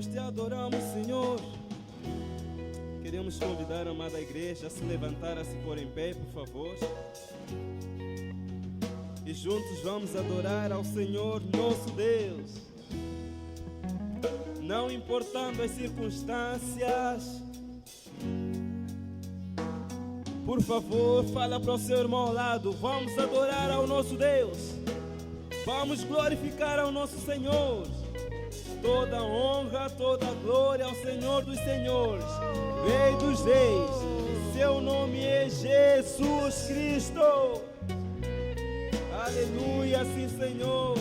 Nós te adoramos, Senhor. Queremos convidar a amada igreja a se levantar, a se pôr em pé, por favor. E juntos vamos adorar ao Senhor nosso Deus. Não importando as circunstâncias. Por favor, fala para o seu irmão ao lado. Vamos adorar ao nosso Deus. Vamos glorificar ao nosso Senhor. Toda honra, toda glória ao Senhor dos Senhores, Rei dos Reis. Seu nome é Jesus Cristo. Aleluia, sim, Senhor.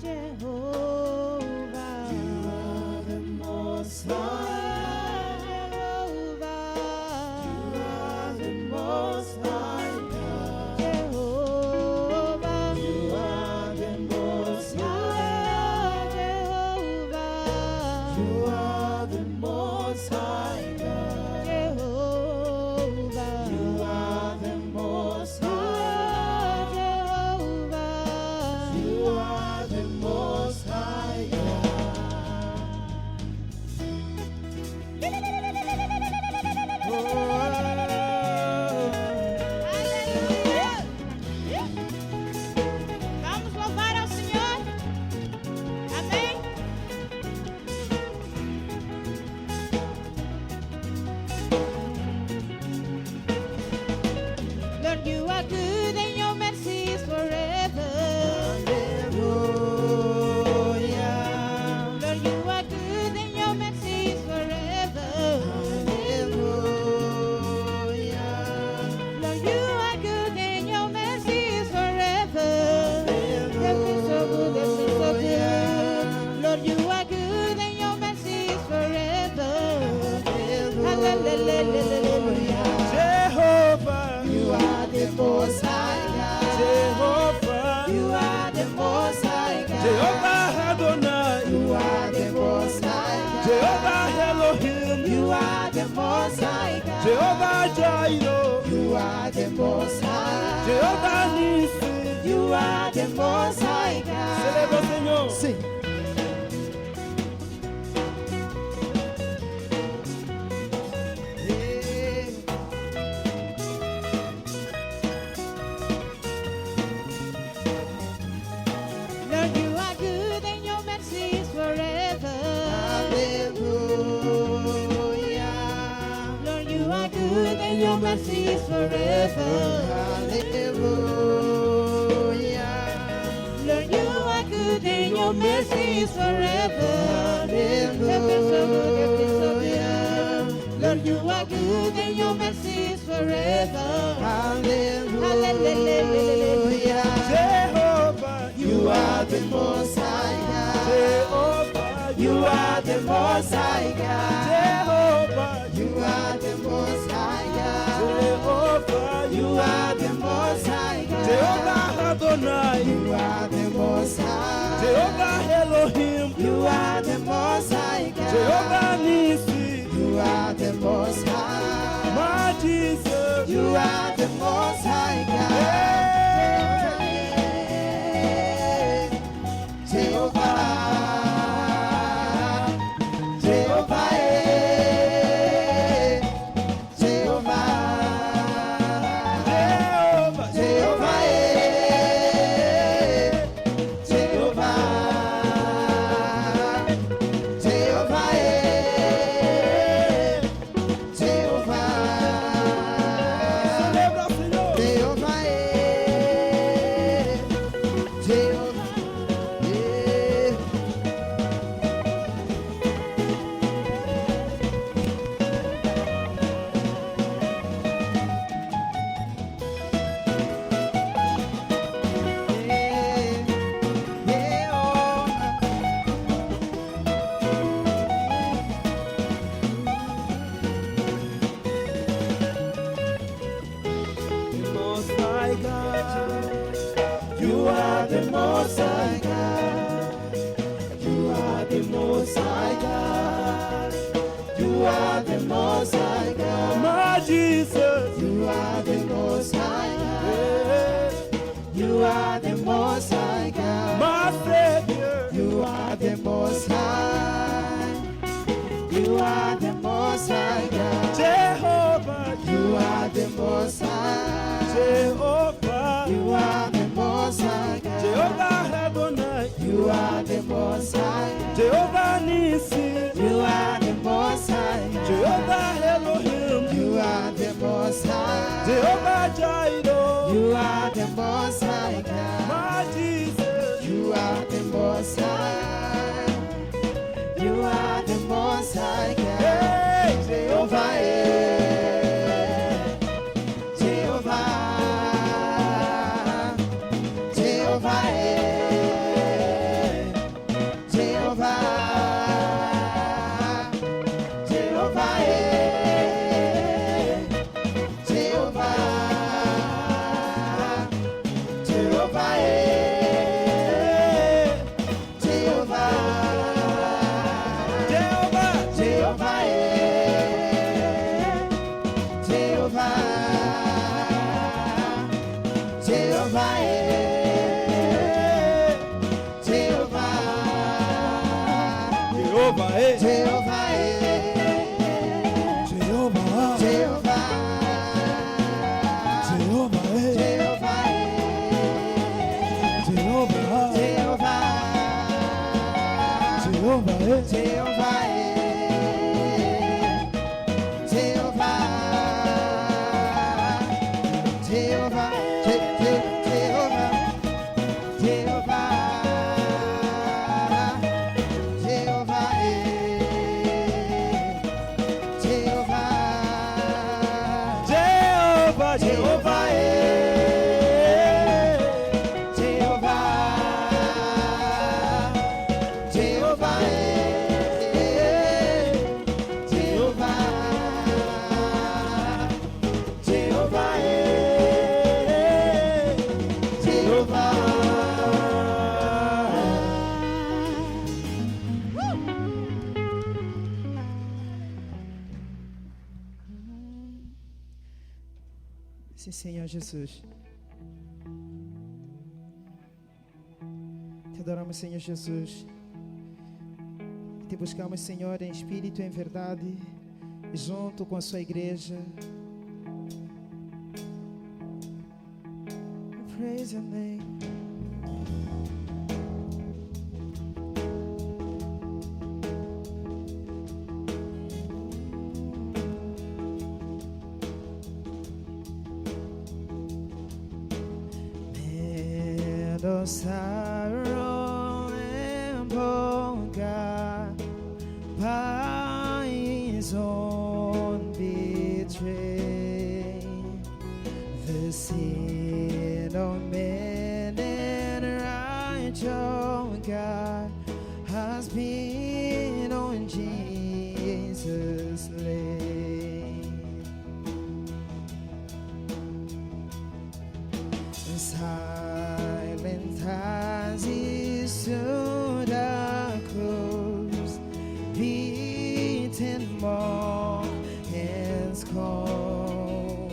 Jehovah, You are the Most High God. You are the Most High God. You are the Most High God. My Jesus. You are the Most High God. You are the Most High God. My Savior. You are the Most High. You are the Most High God. Jehovah. You are the Most High. Jehovah. You are the Most High God. Jehovah Adonai. You are the Most High. Jehovah Nissi. You are the Most High. Jehovah Elohim. You are the Most High. Jehovah Jireh. You are the Most High God. My Jesus. You are the Most High. You are the Most High God. Hey, Jehovah, Jehovah, Jehovah, Jehovah, Jehovah, Jehovah, Jehovah, Sim, Senhor Jesus. Te adoramos, Senhor Jesus. Te buscamos, Senhor, em espírito e em verdade, junto com a sua igreja. Praise your name. No sorrow and God by his own betray the sin of men and righteous God has been on Jesus slain. Silent as he stood a cross, beaten more and scorned,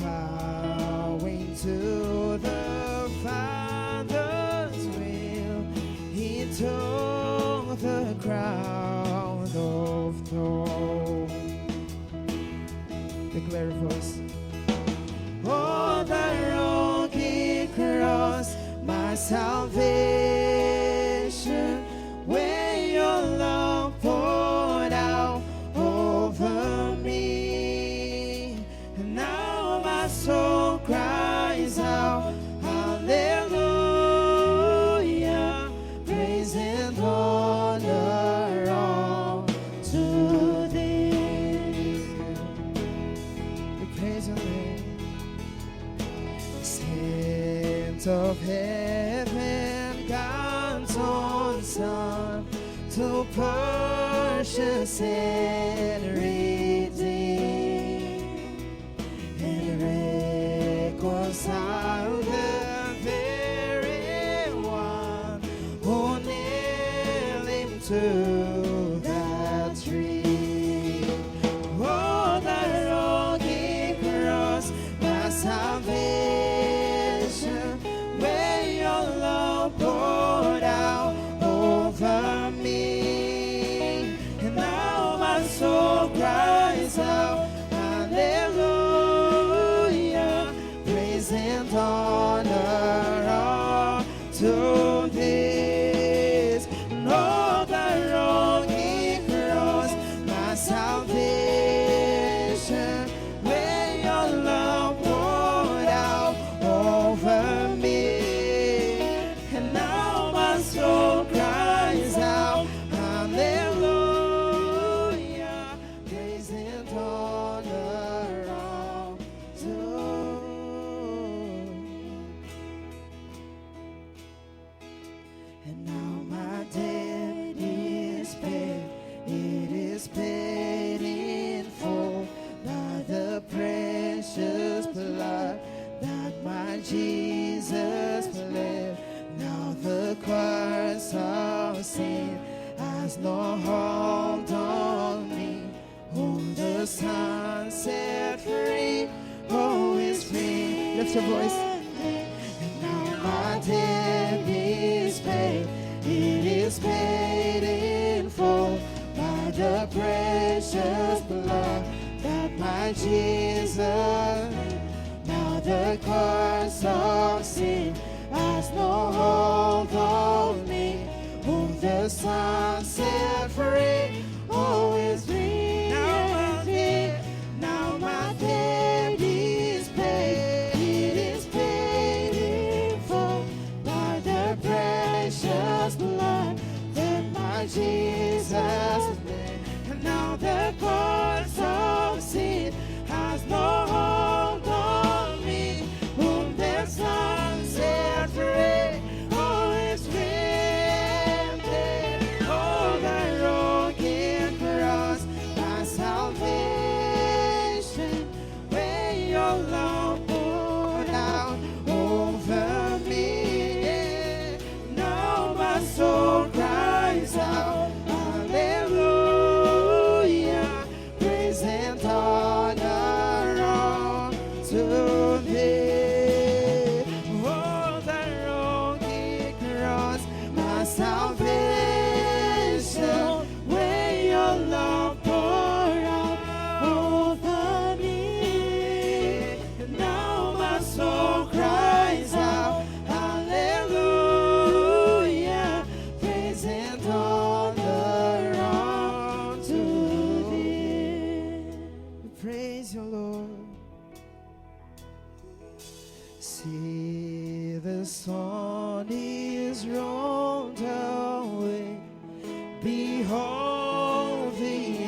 bowing to the Father's will, he took the crown of thorns. Declare voice. Oh, the rocky cross, my salvation, where your love poured out over me. And now my soul cries out, hallelujah, praise and honor all to thee. We praise your name. Saints of heaven, God's own Son, to purchase and redeem and reconcile to that tree. Oh, that rugged cross, my salvation, where your love poured out over me. And now my soul cries out, hallelujah, praise and honor all to this. And all that rugged cross, my salvation, where your love poured out over me. And now my soul cries out, hallelujah, praise and honor all to. And now my debt is paid, it is paid in full by the precious blood that my Jesus bled. Now the curse of sin has no hold on me. Whom the Son set free, oh, is free. Lift your voice. And now my debt is paid, it is paid in full by the precious blood that my Jesus. Now the curse of sin has no hold on me. Whom the Son set free, oh, is free. Now my debt is paid, it is paid in full by the precious blood that my Jesus bled. And now the curse of sin has no hold on me. Whom the Son set free, oh, is free. Oh, that rugged cross, my salvation, where your love poured out over me. Now my soul cries out, hallelujah, praise and honor all to thee. Oh, that rugged cross, my salvation, where your love poured out over me. And now my soul cries out, hallelujah, praise and honor all to thee. We praise you, Lord. See, the sun is rolled away. Behold the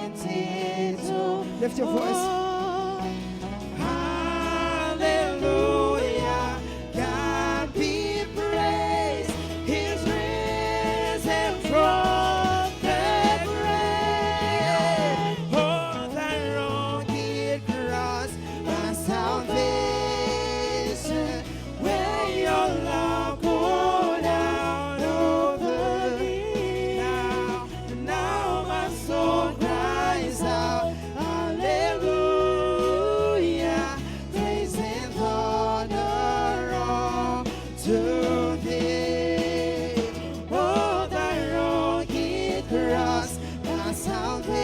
antidote. Lift your voice. Hallelujah, God be praised. He's risen from the grave. Oh, that rugged cross, my salvation, where your love poured out over me. Now my soul cries out, hallelujah, praise and honor all to thee. Oh, that rugged cross, my salvation,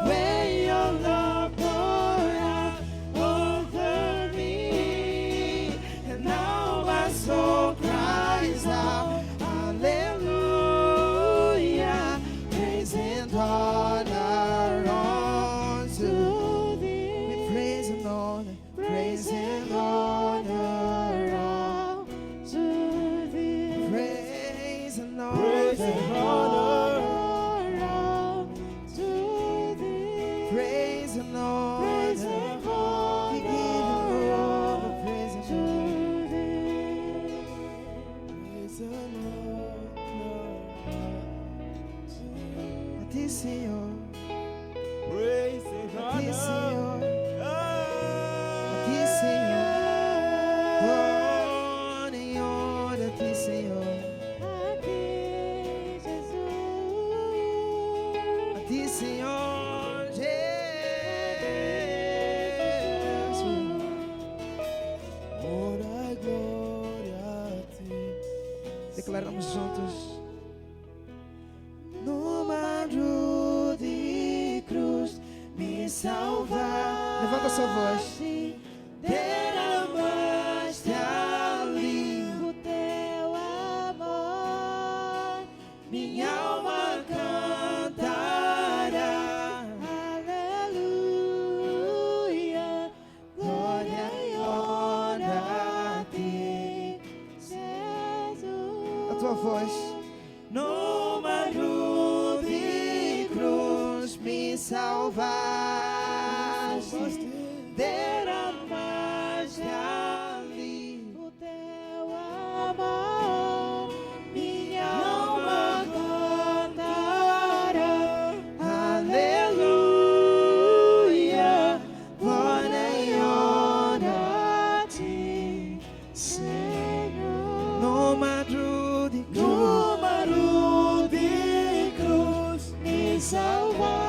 where your love poured out over me. And now my soul cries out, hallelujah, praise and honor all to thee. We praise and honor, praise and honor all to thee. Praise and honor, Praise and honor. all to thee. Praise and honor, Praise and we give you all the praise and honor. Praise and honor. A ti, Senhor, Praise and a ti, honor. Senhor, a ti, Ah. Senhor. Glória e honra a ti, Senhor. a ti, declaramos juntos. No madeiro de cruz me salvar. Levanta sua voz. Derramaste ali o teu amor, minha alma cantará. Aleluia, glória e honra a ti, Jesus. A tua voz. No madeiro de cruz me salvaste, derramaste ali o teu amor, minha alma cantará. Aleluia, glória e honra a ti, Senhor. No madeiro de cruz, me salvaste.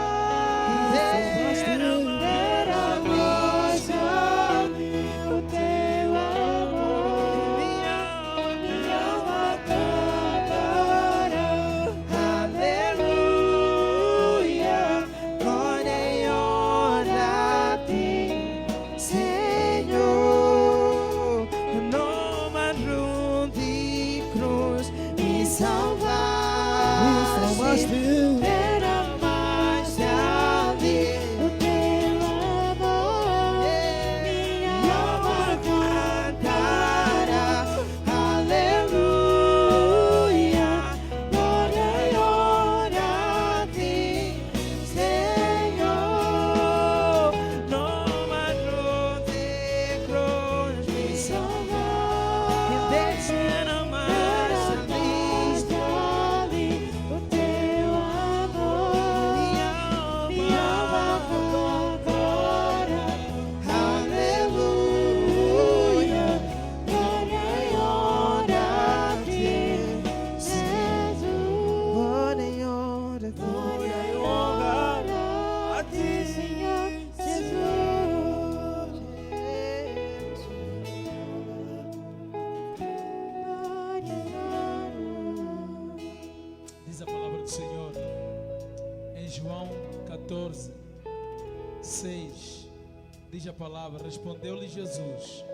Diz a palavra, respondeu-lhe Jesus: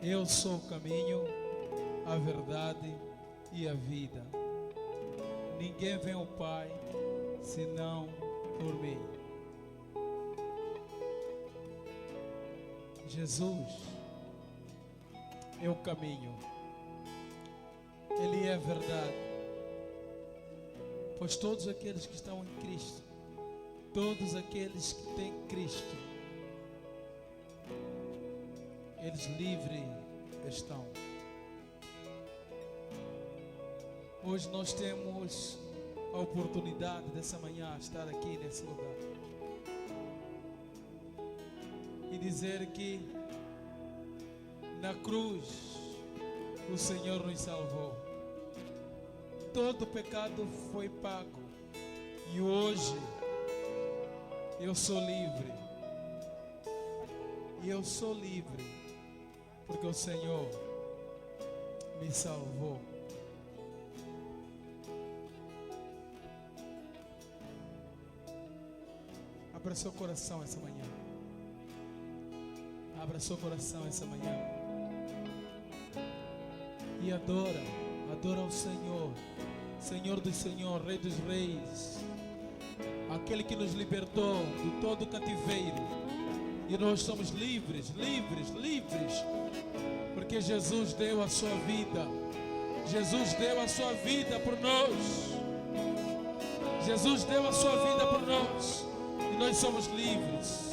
eu sou o caminho, a verdade e a vida. Ninguém vem ao Pai senão por mim. Jesus é o caminho, Ele é a verdade. Pois todos aqueles que estão em Cristo, todos aqueles que têm Cristo, eles livres estão. Hoje nós temos a oportunidade dessa manhã estar aqui nesse lugar e dizer que na cruz o Senhor nos salvou. Todo pecado foi pago e hoje eu sou livre. E eu sou livre porque o Senhor me salvou. Abra seu coração essa manhã. Abra seu coração essa manhã. E adora ao Senhor, Senhor dos Senhores, Rei dos Reis, aquele que nos libertou de todo o cativeiro. E nós somos livres, porque Jesus deu a sua vida. Jesus deu a sua vida por nós. Jesus deu a sua vida por nós. E nós somos livres.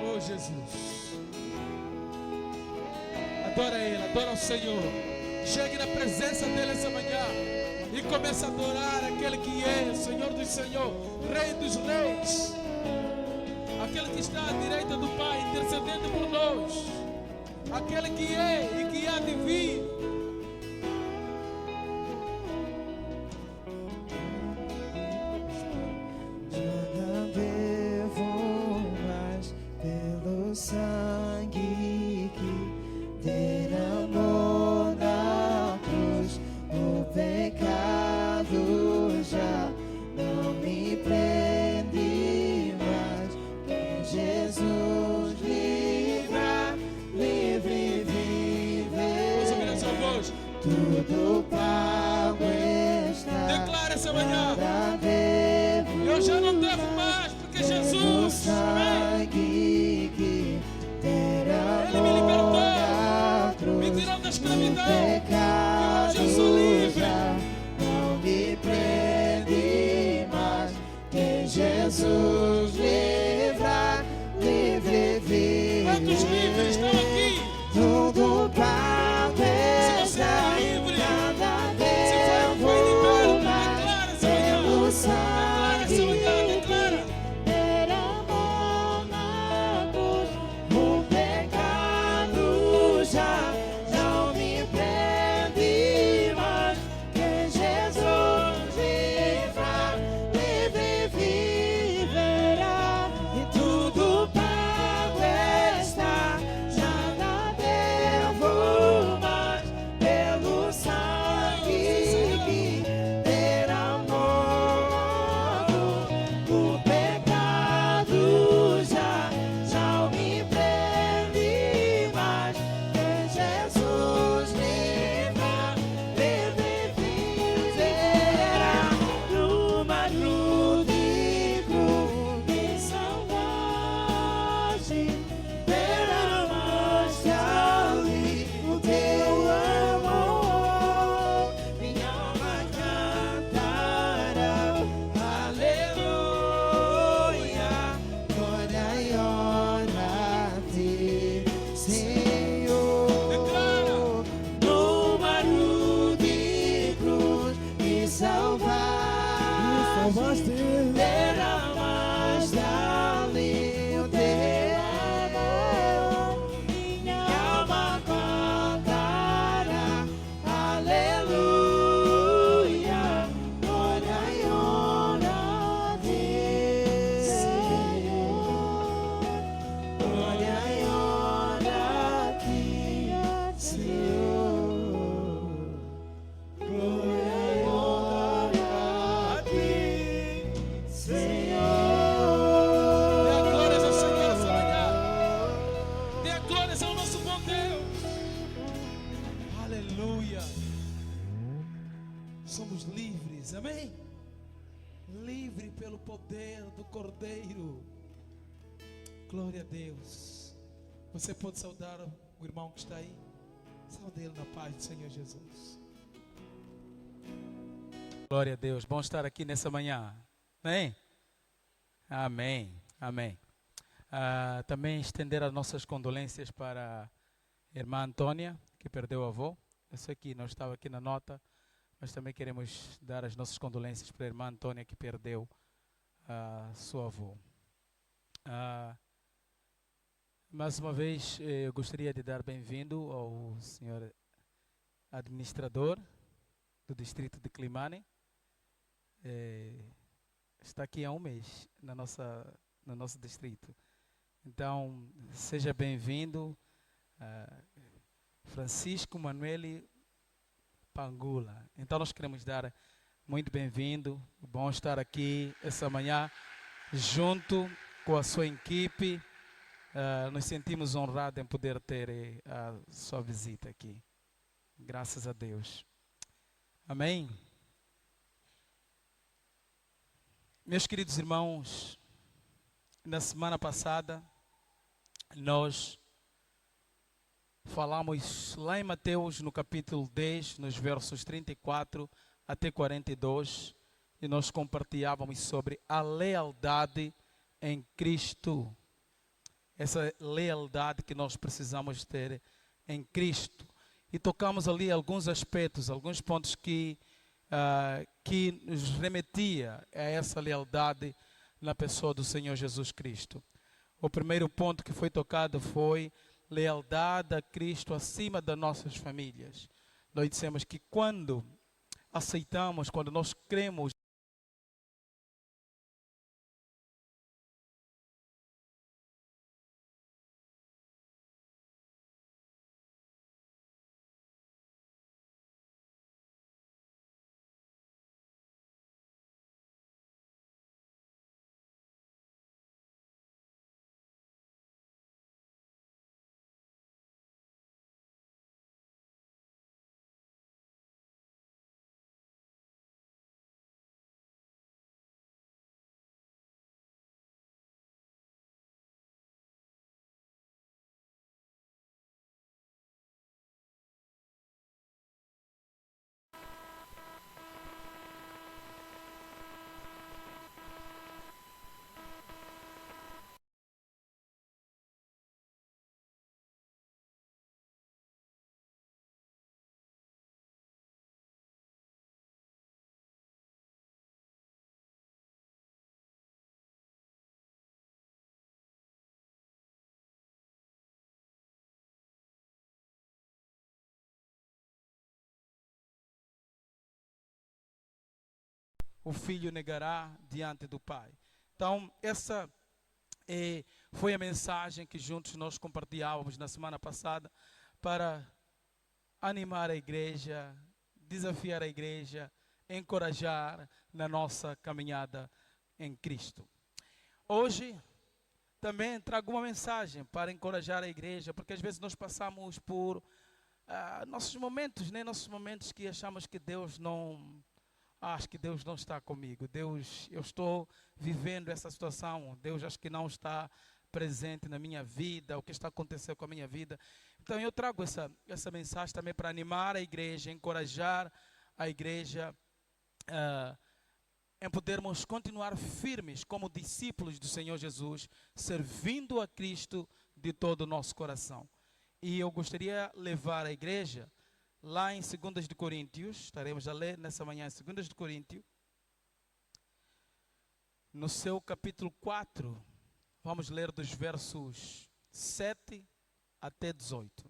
Oh Jesus. Adora Ele, adora o Senhor. Chegue na presença dEle essa manhã e comece a adorar aquele que é o Senhor dos Senhores, Rei dos Reis, aquele que está à direita do Pai, intercedendo por nós, aquele que é e que há de vir. Já não devo mais pelo sangue que derramou tudo pago está. Declara essa manhã. Nada devo Eu já não devo mais, porque Jesus, amém, que Ele me libertou, me tirou da escravidão, e hoje eu sou livre. não me prende mais. Quem Jesus livra, livre vive. Quantos livres estão aqui? Tudo pago Se você está. é livre, Nada se devo foi liberto, mais. declara essa Pelo manhã. sangue Declara essa manhã, declara. derramou na cruz, o pecado já não me prende mais. Que Jesus livra, livre viverá, e tudo pago está. Nada devo mais, pelo sangue que derramou o pecado já não me prende mais. Que Jesus livra, livre viverá, numa cruz de saudade, derramaste ali o teu amor. Minha alma cantará, aleluia, glória e honra a ti, Senhor. Declara. Numa cruz me salvaste, derramaste ali o teu amor. Minha alma cantará, aleluia, glória e honra a ti, Senhor. Glória e honra a ti, Senhor. Glória e honra a ti, Senhor. Dê glórias ao Senhor essa manhã. Dê glórias ao nosso bom Deus. Aleluia. Somos livres, amém? Livre pelo poder do Cordeiro. Glória a Deus. Você pode saudar o irmão que está aí? Saude ele na paz do Senhor Jesus. Glória a Deus. Bom estar aqui nessa manhã. Amém? Amém. Amém. Também estender as nossas condolências para a irmã Antônia, que perdeu o avô. Eu sei que não estava aqui na nota, mas também queremos dar as nossas condolências para a irmã Antônia, que perdeu seu avô. Mais uma vez, eu gostaria de dar bem-vindo ao senhor administrador do distrito de Climane. Está aqui há um mês no nosso distrito. Então, seja bem-vindo, Francisco Manuel Pangula. Então, nós queremos dar muito bem-vindo. Bom estar aqui essa manhã junto com a sua equipe. Nos sentimos honrados em poder ter a sua visita aqui. Graças a Deus. Amém. Meus queridos irmãos, na semana passada, nós falamos lá em Mateus, no capítulo 10, nos versos 34 até 42, e nós compartilhávamos sobre a lealdade em Cristo. Essa lealdade que nós precisamos ter em Cristo. E tocamos ali alguns aspectos, alguns pontos que nos remetia a essa lealdade na pessoa do Senhor Jesus Cristo. O primeiro ponto que foi tocado foi lealdade a Cristo acima das nossas famílias. Nós dissemos que quando aceitamos, quando nós cremos o filho negará diante do pai. Então, essa foi a mensagem que juntos nós compartilhávamos na semana passada para animar a igreja, desafiar a igreja, encorajar na nossa caminhada em Cristo. Hoje também trago uma mensagem para encorajar a igreja, porque às vezes nós passamos por nossos momentos, né? Nossos momentos que achamos que Deus não está comigo. Deus, eu estou vivendo essa situação. Deus acho que não está presente na minha vida, o que está acontecendo com a minha vida. Então eu trago essa mensagem também para animar a igreja, encorajar a igreja em podermos continuar firmes como discípulos do Senhor Jesus, servindo a Cristo de todo o nosso coração. E eu gostaria de levar a igreja lá em 2 de Coríntios, estaremos a ler nessa manhã em 2 de Coríntios, no seu capítulo 4, vamos ler dos versos 7 até 18.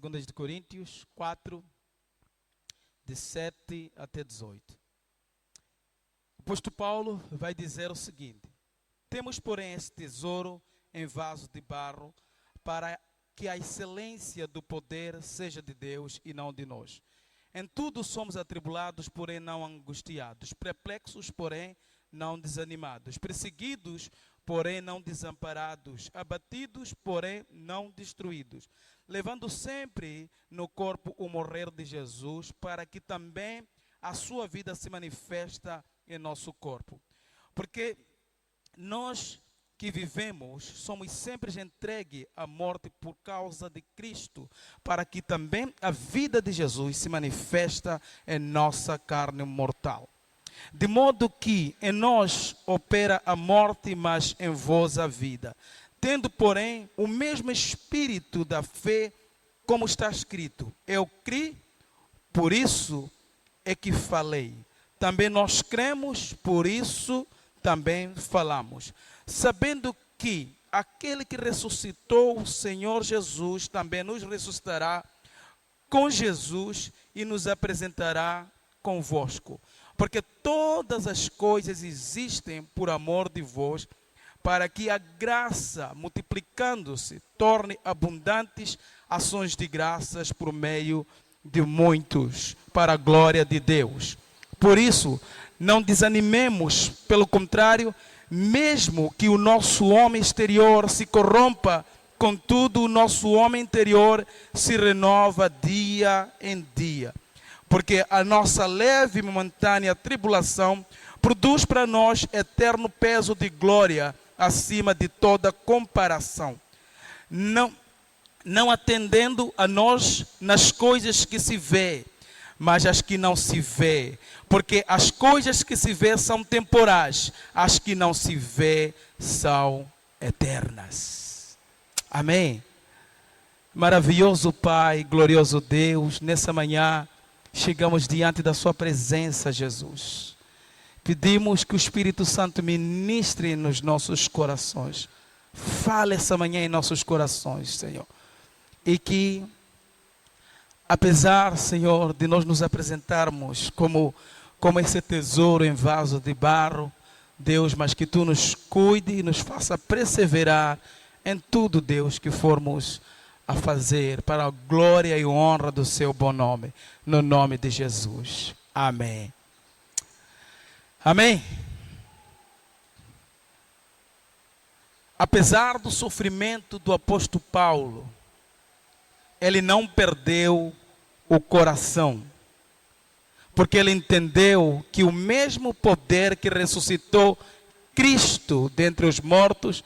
2 de Coríntios 4, de 7 até 18. O apóstolo Paulo vai dizer o seguinte: temos, porém, esse tesouro em vaso de barro, para que a excelência do poder seja de Deus e não de nós. Em tudo somos atribulados, porém não angustiados, perplexos, porém não desanimados, perseguidos, porém não desamparados, abatidos, porém não destruídos, levando sempre no corpo o morrer de Jesus, para que também a sua vida se manifesta em nosso corpo. Porque nós que vivemos, somos sempre entregues à morte por causa de Cristo, para que também a vida de Jesus se manifesta em nossa carne mortal. De modo que em nós opera a morte, mas em vós a vida. Tendo, porém, o mesmo espírito da fé, como está escrito: eu criei, por isso é que falei. Também nós cremos, por isso também falamos. Sabendo que aquele que ressuscitou o Senhor Jesus também nos ressuscitará com Jesus e nos apresentará convosco. Porque todas as coisas existem por amor de vós, para que a graça, multiplicando-se, torne abundantes ações de graças por meio de muitos, para a glória de Deus. Por isso, não desanimemos, pelo contrário, mesmo que o nosso homem exterior se corrompa, contudo o nosso homem interior se renova dia em dia. Porque a nossa leve e momentânea tribulação produz para nós eterno peso de glória acima de toda comparação. Não atendendo a nós nas coisas que se vê, mas as que não se vê. Porque as coisas que se vê são temporais, as que não se vê são eternas. Amém. Maravilhoso Pai, glorioso Deus, nessa manhã chegamos diante da sua presença, Jesus. Pedimos que o Espírito Santo ministre nos nossos corações. Fale essa manhã em nossos corações, Senhor. E que, apesar, Senhor, de nós nos apresentarmos como esse tesouro em vaso de barro, Deus, mas que Tu nos cuide e nos faça perseverar em tudo, Deus, que formos a fazer para a glória e honra do Seu bom nome, no nome de Jesus. Amém. Amém. Apesar do sofrimento do apóstolo Paulo, ele não perdeu o coração, porque ele entendeu que o mesmo poder que ressuscitou Cristo dentre os mortos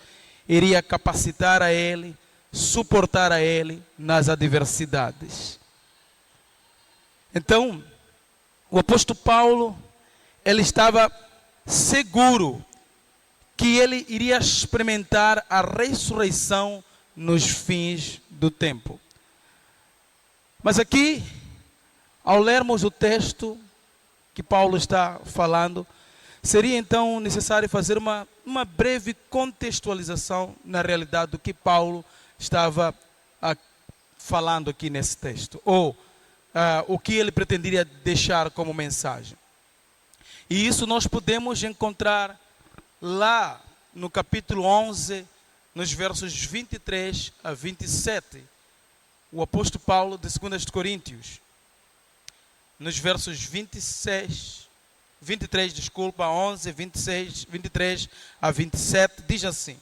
iria capacitar a ele, suportar a ele nas adversidades. Então, o apóstolo Paulo, ele estava seguro que ele iria experimentar a ressurreição nos fins do tempo. Mas aqui, ao lermos o texto que Paulo está falando, seria então necessário fazer uma breve contextualização na realidade do que Paulo estava falando aqui nesse texto, ou o que ele pretenderia deixar como mensagem. E isso nós podemos encontrar lá no capítulo 11, nos versos 23 a 27. O apóstolo Paulo, de 2 Coríntios, nos versos 23, 11, 26, 23 a 27, diz assim: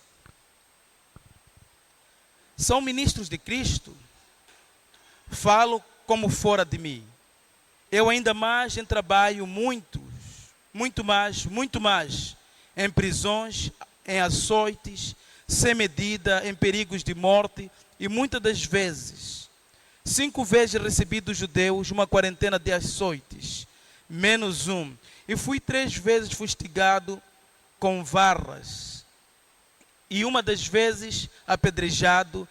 são ministros de Cristo, falo como fora de mim. Eu ainda mais em trabalho, muito mais, em prisões, em açoites, sem medida, em perigos de morte, e muitas das vezes, 5 vezes recebi dos judeus uma quarentena de açoites, menos um, e fui 3 vezes fustigado com varas, e uma das vezes apedrejado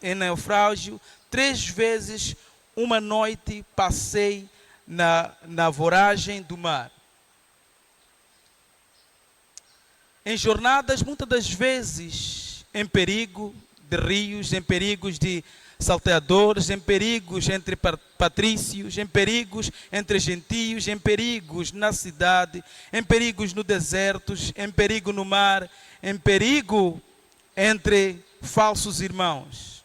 em naufrágio, 3 vezes uma noite passei na voragem do mar. Em jornadas, muitas das vezes, em perigo de rios, em perigos de salteadores, em perigos entre patrícios, em perigos entre gentios, em perigos na cidade, em perigos no deserto, em perigo no mar, em perigo entre falsos irmãos.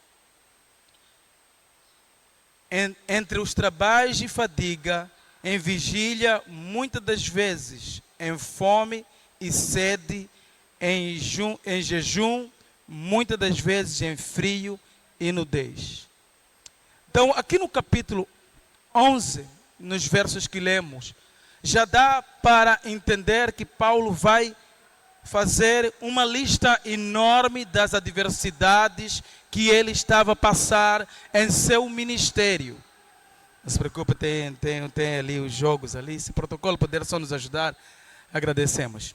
Entre os trabalhos e fadiga, em vigília, muitas das vezes, em fome e sede, em jejum, muitas das vezes em frio e nudez. Então, aqui no capítulo 11, nos versos que lemos, já dá para entender que Paulo vai fazer uma lista enorme das adversidades que ele estava a passar em seu ministério. Não se preocupe, tem ali os jogos ali. Se o protocolo puder só nos ajudar, agradecemos.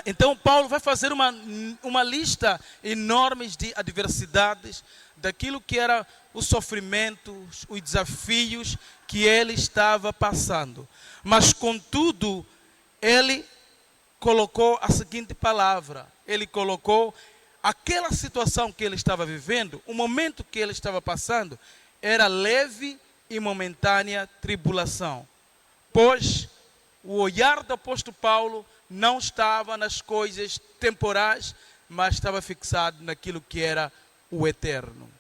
Então Paulo vai fazer uma lista enorme de adversidades, daquilo que era os sofrimentos, os desafios que ele estava passando. Mas contudo, ele colocou a seguinte palavra: ele colocou aquela situação que ele estava vivendo, o momento que ele estava passando, era leve e momentânea tribulação. Pois o olhar do apóstolo Paulo não estava nas coisas temporais, mas estava fixado naquilo que era o eterno.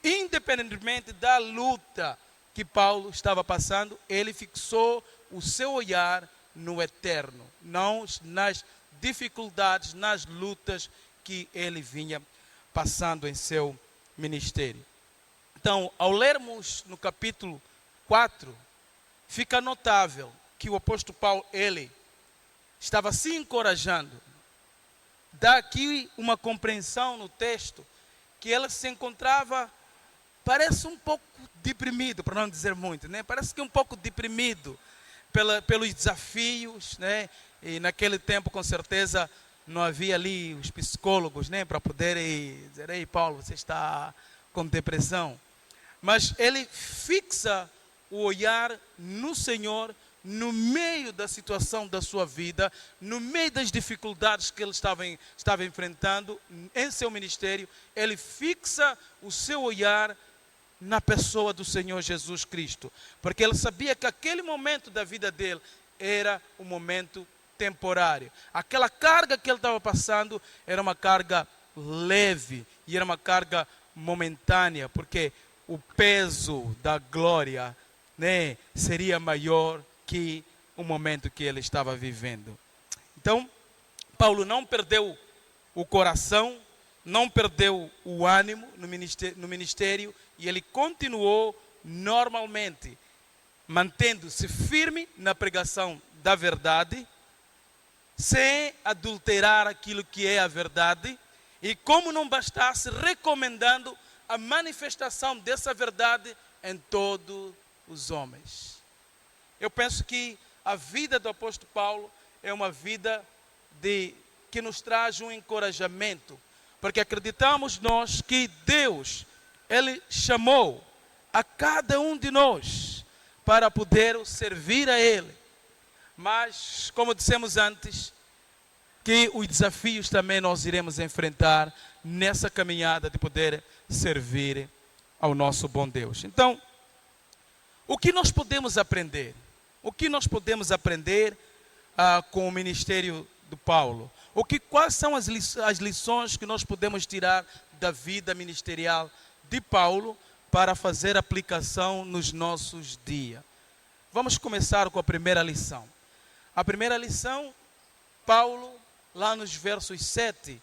Independentemente da luta que Paulo estava passando, ele fixou o seu olhar no eterno, não nas dificuldades, nas lutas que ele vinha passando em seu ministério. Então, ao lermos no capítulo 4, fica notável que o apóstolo Paulo, ele estava se encorajando. Dá aqui uma compreensão no texto que ele se encontrava, parece um pouco deprimido, para não dizer muito, né? Parece que um pouco deprimido pelos desafios, né? E naquele tempo, com certeza, não havia ali os psicólogos, né? Para poderem dizer: ei, Paulo, você está com depressão. Mas ele fixa o olhar no Senhor, no meio da situação da sua vida, no meio das dificuldades que ele estava enfrentando em seu ministério. Ele fixa o seu olhar na pessoa do Senhor Jesus Cristo, porque ele sabia que aquele momento da vida dele era um momento temporário. Aquela carga que ele estava passando era uma carga leve e era uma carga momentânea, porque o peso da glória, né, seria maior que o momento que ele estava vivendo. Então, Paulo não perdeu o coração, não perdeu o ânimo no ministério, e ele continuou normalmente, mantendo-se firme na pregação da verdade, sem adulterar aquilo que é a verdade, e como não bastasse, recomendando a manifestação dessa verdade em todos os homens. Eu penso que a vida do apóstolo Paulo é uma vida que nos traz um encorajamento, porque acreditamos nós que Deus, Ele chamou a cada um de nós para poder servir a Ele. Mas, como dissemos antes, que os desafios também nós iremos enfrentar nessa caminhada de poder servir ao nosso bom Deus. Então, o que nós podemos aprender? O que nós podemos aprender com o ministério de Paulo? Quais são as lições que nós podemos tirar da vida ministerial de Paulo para fazer aplicação nos nossos dias? Vamos começar com a primeira lição. A primeira lição, Paulo, lá nos versos 7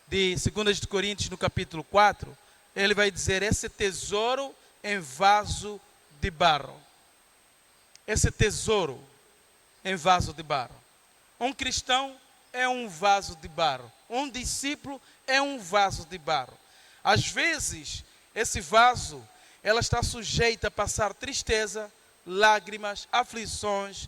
de 2 de Coríntios, no capítulo 4, ele vai dizer: esse tesouro em vaso de barro. Esse tesouro em vaso de barro. Um cristão é um vaso de barro. Um discípulo é um vaso de barro. Às vezes, esse vaso, ela está sujeita a passar tristeza, lágrimas, aflições,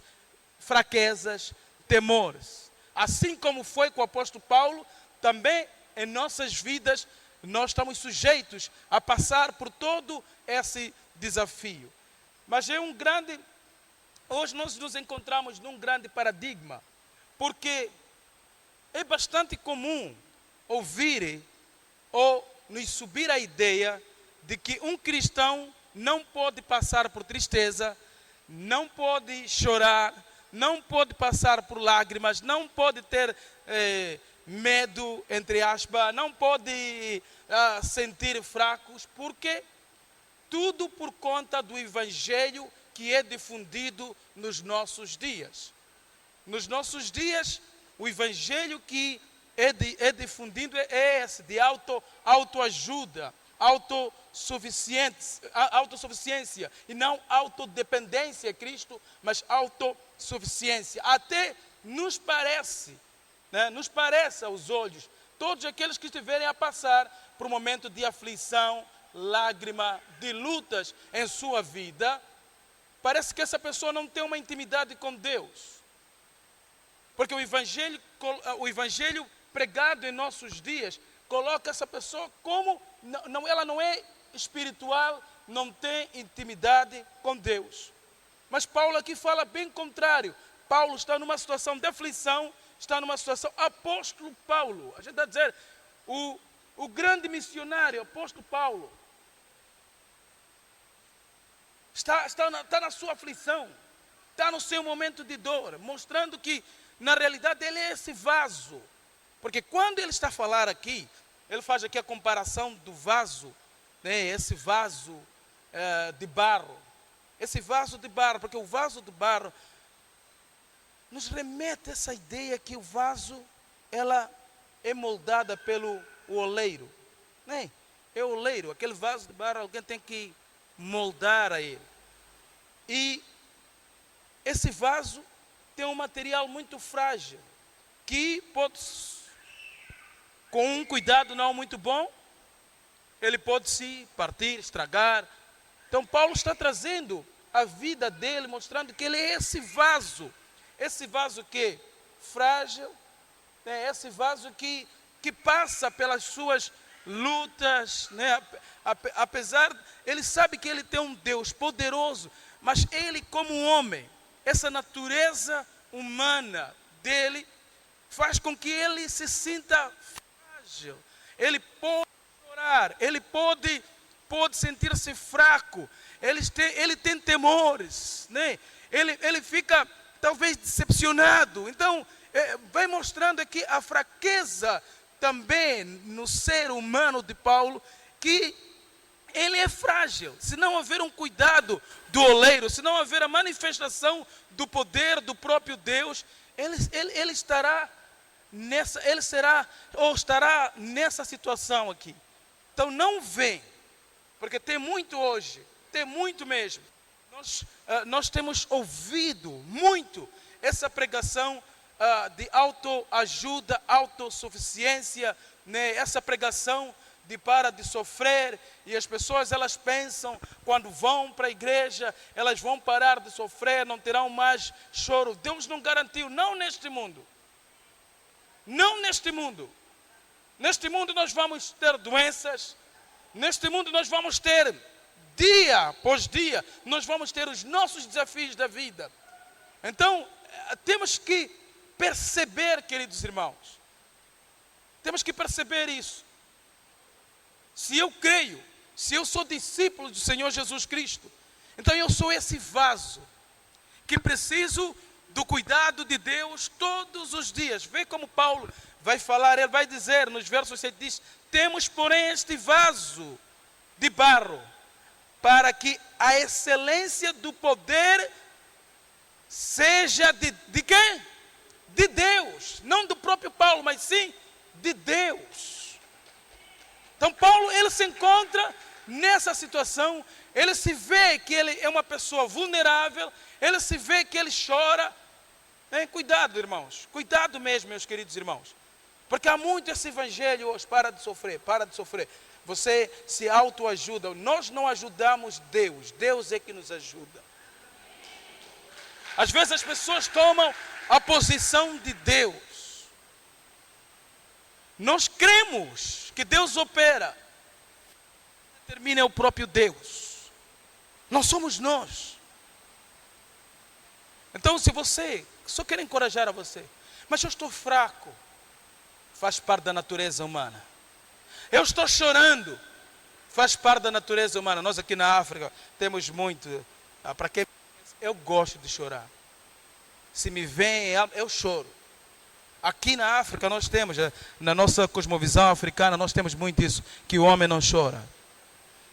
fraquezas, temores. Assim como foi com o apóstolo Paulo, também em nossas vidas nós estamos sujeitos a passar por todo esse desafio. Mas hoje nós nos encontramos num grande paradigma, porque é bastante comum ouvir ou nos subir a ideia de que um cristão não pode passar por tristeza, não pode chorar, não pode passar por lágrimas, não pode ter medo, entre aspas, não pode sentir fracos, porque tudo por conta do evangelho que é difundido nos nossos dias. Nos nossos dias, o evangelho que é difundido é esse, de autoajuda, autossuficiência, e não autodependência a Cristo, mas autossuficiência. Até nos parece aos olhos, todos aqueles que estiverem a passar por um momento de aflição, lágrima, de lutas em sua vida, parece que essa pessoa não tem uma intimidade com Deus. Porque o evangelho pregado em nossos dias coloca essa pessoa como, ela não é espiritual, não tem intimidade com Deus. Mas Paulo aqui fala bem contrário. Paulo está numa situação de aflição, está numa situação, apóstolo Paulo, a gente está a dizer, o grande missionário, apóstolo Paulo, está na sua aflição, está no seu momento de dor, mostrando que na realidade ele é esse vaso. Porque quando ele está a falar aqui, ele faz aqui a comparação do vaso, esse vaso de barro. Esse vaso de barro, porque o vaso de barro nos remete a essa ideia que o vaso, ela é moldada pelo oleiro. É o oleiro, aquele vaso de barro, alguém tem que moldar a ele. E esse vaso tem um material muito frágil, que pode, com um cuidado não muito bom, ele pode se partir, estragar. Então Paulo está trazendo a vida dele, mostrando que ele é esse vaso que é frágil, esse vaso que passa pelas suas lutas, apesar, ele sabe que ele tem um Deus poderoso, mas ele como homem, essa natureza humana dele, faz com que ele se sinta frágil, ele pode chorar, ele pode sentir-se fraco, ele tem temores, ele fica talvez decepcionado. Então, vai mostrando aqui a fraqueza também no ser humano de Paulo, que ele é frágil. Se não houver um cuidado do oleiro, se não houver a manifestação do poder do próprio Deus, ele estará nessa situação aqui. Então não vem, porque tem muito hoje, tem muito mesmo. Nós temos ouvido muito essa pregação de autoajuda, autossuficiência, essa pregação de para de sofrer, e as pessoas elas pensam, quando vão para a igreja, elas vão parar de sofrer, não terão mais choro. Deus não garantiu, não neste mundo. Não neste mundo. Neste mundo nós vamos ter doenças, neste mundo nós vamos ter, dia após dia, nós vamos ter os nossos desafios da vida. Então, temos que perceber, queridos irmãos, temos que perceber isso. Se eu creio, se eu sou discípulo do Senhor Jesus Cristo, então eu sou esse vaso que preciso do cuidado de Deus todos os dias. Vê como Paulo vai falar, ele vai dizer nos versos 7, diz: temos, porém, este vaso de barro, para que a excelência do poder seja de quem? De Deus, não do próprio Paulo, mas sim de Deus. Então Paulo, ele se encontra nessa situação, ele se vê que ele é uma pessoa vulnerável, ele se vê que ele chora. Cuidado, irmãos, cuidado mesmo, meus queridos irmãos, porque há muito esse evangelho hoje: para de sofrer, para de sofrer. Você se autoajuda, nós não ajudamos Deus, Deus é que nos ajuda. Às vezes as pessoas tomam a posição de Deus. Nós cremos que Deus opera, determina o próprio Deus, não somos nós. Então, se você, só quero encorajar a você, mas eu estou fraco, faz parte da natureza humana. Eu estou chorando, faz parte da natureza humana. Nós aqui na África temos muito, para quem eu gosto de chorar. Se me vem, eu choro. Aqui na África nós temos, na nossa cosmovisão africana, nós temos muito isso, que o homem não chora.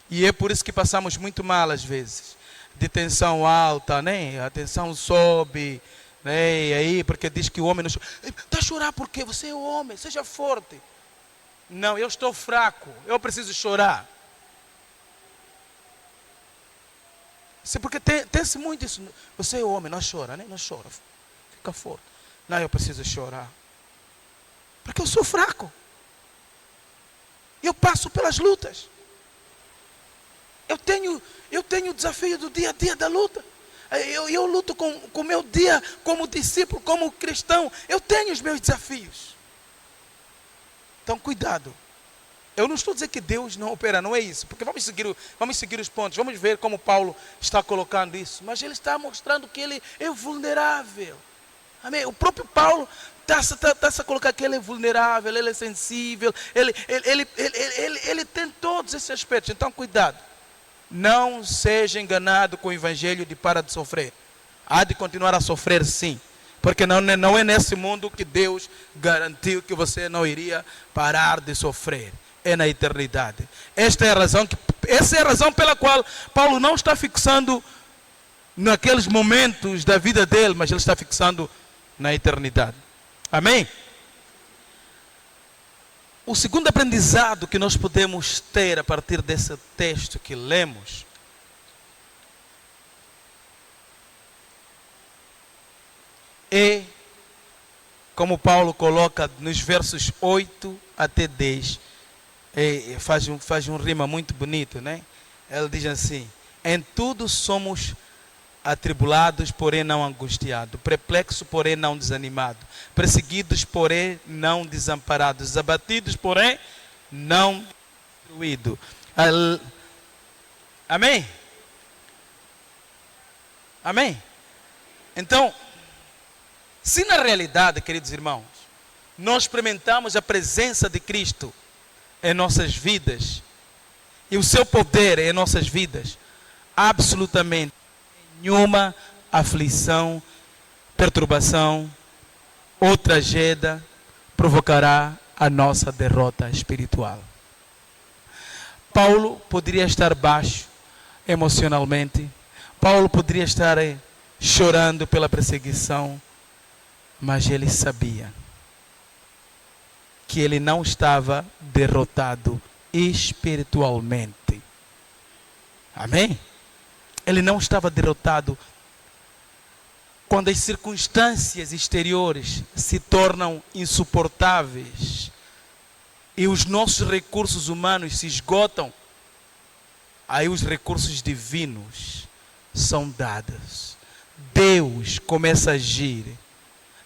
E é por isso que passamos muito mal às vezes. De tensão alta, né? A tensão sobe, né? E aí, porque diz que o homem não chora. Está a chorar por quê? Você é o homem, seja forte. Não, eu estou fraco, eu preciso chorar. Porque tem-se muito isso. Você é homem, não chora, né? Não chora, fica forte. Não, eu preciso chorar, porque eu sou fraco. Eu passo pelas lutas. Eu tenho o desafio do dia a dia da luta. Eu luto com o meu dia como discípulo, como cristão. Eu tenho os meus desafios. Então, cuidado. Eu não estou dizendo que Deus não opera, não é isso. Porque vamos seguir os pontos. Vamos ver como Paulo está colocando isso. Mas ele está mostrando que ele é vulnerável. Amém? O próprio Paulo está a colocar que ele é vulnerável, ele é sensível. Ele tem todos esses aspectos. Então, cuidado. Não seja enganado com o evangelho de para de sofrer. Há de continuar a sofrer, sim. Porque não é nesse mundo que Deus garantiu que você não iria parar de sofrer. É na eternidade. Essa é a razão pela qual Paulo não está fixando naqueles momentos da vida dele, mas ele está fixando na eternidade. Amém? O segundo aprendizado que nós podemos ter a partir desse texto que lemos é, como Paulo coloca nos versos 8 até 10, faz um rima muito bonito, né? Ele diz assim: em tudo somos atribulados, porém não angustiados, perplexos, porém não desanimados, perseguidos, porém não desamparados, abatidos, porém não destruídos. Amém? Amém? Então, se na realidade, queridos irmãos, nós experimentamos a presença de Cristo em nossas vidas e o seu poder em nossas vidas, absolutamente nenhuma aflição, perturbação ou tragédia provocará a nossa derrota espiritual. Paulo poderia estar baixo emocionalmente, Paulo poderia estar chorando pela perseguição, mas ele sabia que ele não estava derrotado espiritualmente. Amém? Ele não estava derrotado. Quando as circunstâncias exteriores se tornam insuportáveis e os nossos recursos humanos se esgotam, aí os recursos divinos são dados. Deus começa a agir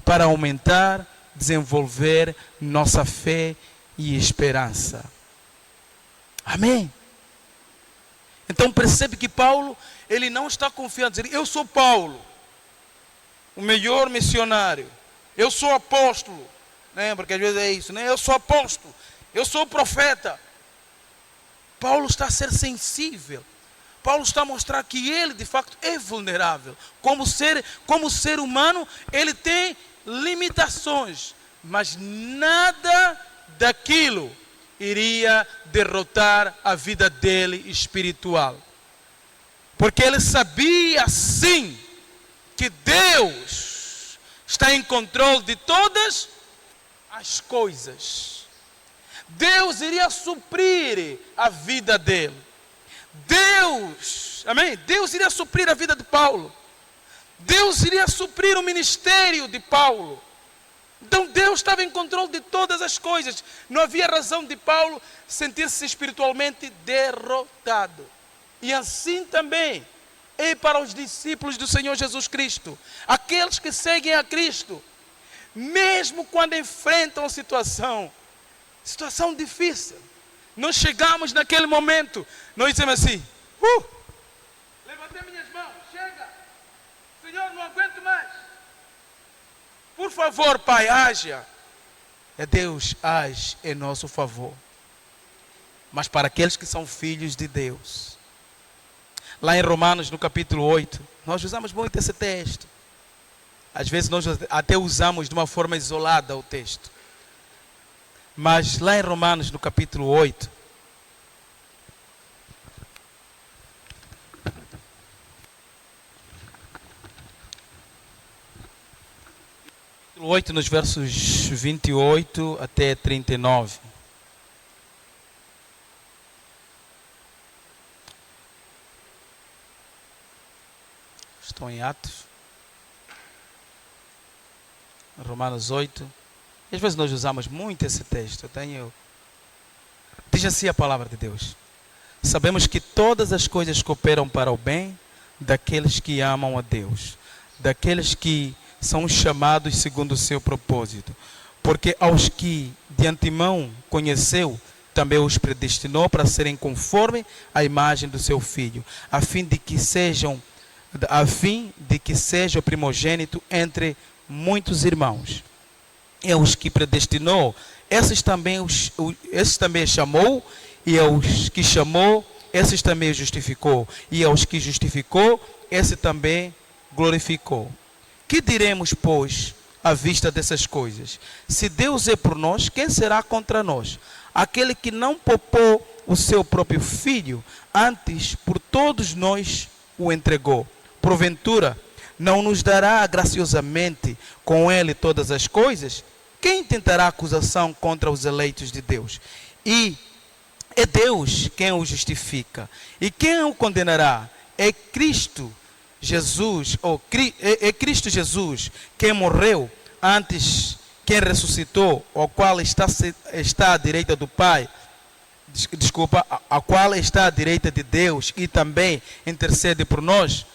para aumentar, desenvolver nossa fé e esperança. Amém? Então percebe que Paulo, ele não está confiando, dizer, eu sou Paulo, o melhor missionário, eu sou apóstolo, né? Porque às vezes é isso, né? Eu sou apóstolo, eu sou profeta. Paulo está a ser sensível. Paulo está a mostrar que ele de facto é vulnerável. Como ser humano, ele tem limitações, mas nada daquilo iria derrotar a vida dele espiritual. Porque ele sabia sim que Deus está em controle de todas as coisas. Deus iria suprir a vida dele. Deus, amém? Deus iria suprir a vida de Paulo. Deus iria suprir o ministério de Paulo. Então Deus estava em controle de todas as coisas. Não havia razão de Paulo sentir-se espiritualmente derrotado. E assim também é para os discípulos do Senhor Jesus Cristo. Aqueles que seguem a Cristo. Mesmo quando enfrentam situação difícil. Nós chegamos naquele momento, nós dizemos assim, levantei minhas mãos, chega. Senhor, não aguento mais. Por favor, Pai, haja. É Deus age em nosso favor. Mas para aqueles que são filhos de Deus. Lá em Romanos, no capítulo 8, nós usamos muito esse texto. Às vezes nós até usamos de uma forma isolada o texto. Mas lá em Romanos, no capítulo 8, nos versos 28 até 39. Estão em Atos. Romanos 8. E às vezes nós usamos muito esse texto. Diz assim a palavra de Deus. Sabemos que todas as coisas cooperam para o bem daqueles que amam a Deus, daqueles que são chamados segundo o seu propósito. Porque aos que de antemão conheceu, também os predestinou para serem conforme a imagem do seu Filho, a fim de que seja o primogênito entre muitos irmãos. E aos que predestinou, esses também chamou, e aos que chamou, esses também justificou, e aos que justificou, esse também glorificou. Que diremos, pois, à vista dessas coisas? Se Deus é por nós, quem será contra nós? Aquele que não poupou o seu próprio Filho, antes por todos nós o entregou. Porventura, não nos dará graciosamente com ele todas as coisas? Quem tentará acusação contra os eleitos de Deus? E é Deus quem o justifica. E quem o condenará? É Cristo Jesus, é Cristo Jesus quem morreu, antes quem ressuscitou, o qual está à direita do Pai, a qual está à direita de Deus e também intercede por nós.